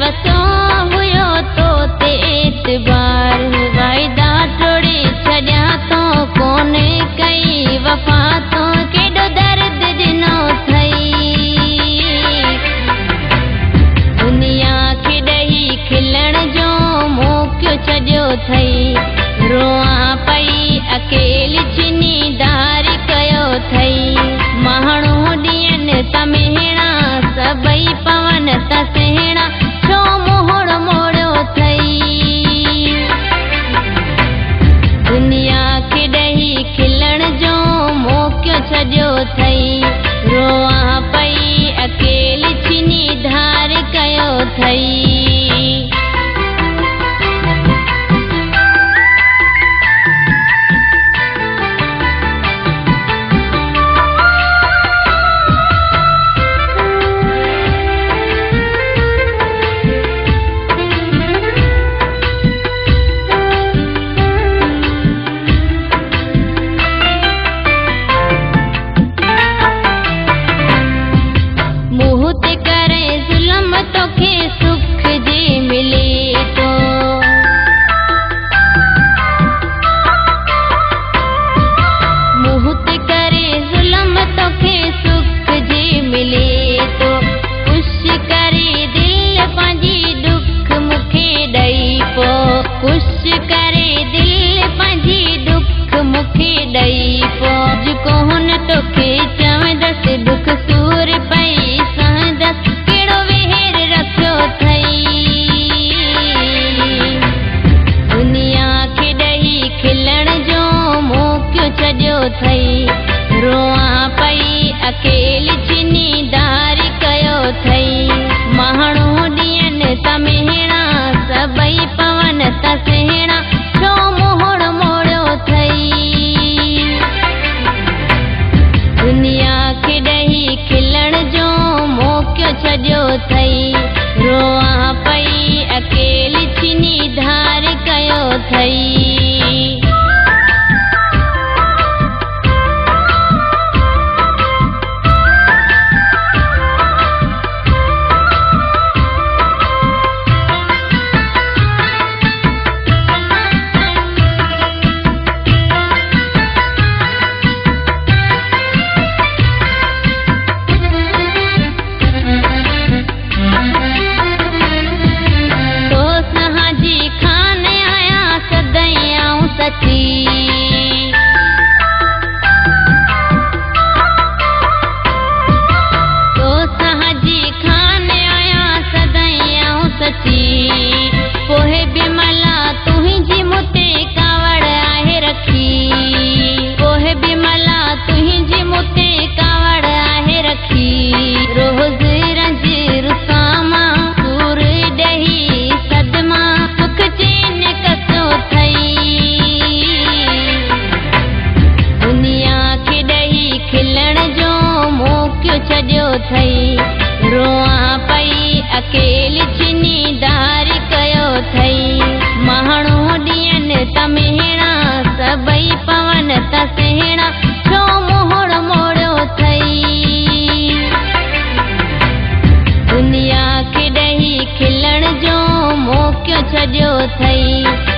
वसो हुयो तो ते एतबार वायदा तोड़े छॾिया तो कोने कई वफा तो केॾो दर्द ॾिनो थई दुनिया खे ॾही खिलण जो मौक़ो छॾियो थई रोआ पई अकेली छिनी धार कयो थई माण्हू ॾियनि त मेहणा सभई पवन त सेहणा छो मोहड़ मोड़ियो थई दुनिया खे ॾही खिलण जो मौक़ो छॾियो थई रोआ पई अकेली छिनी धार कयो थई थई रोआ पई अकेली छिनी धार कयो थई माण्हू ॾियनि त मेहणा सभई पवन त सेहणा छो मोहड़ मोड़ियो थई दुनिया खे ॾही खिलण जो मौक़ो छॾियो थई रोआ पई अकेली छिनी धार कयो थई छॾियो थई रोआ पई अकेली छिनी धार कयो थई माण्हू ॾियनि त मेहणा सभई पवन त सेहणा छो मोहड़ मोड़ियो थई दुनिया खे ॾही खिलण जो मौक़ो छॾियो थई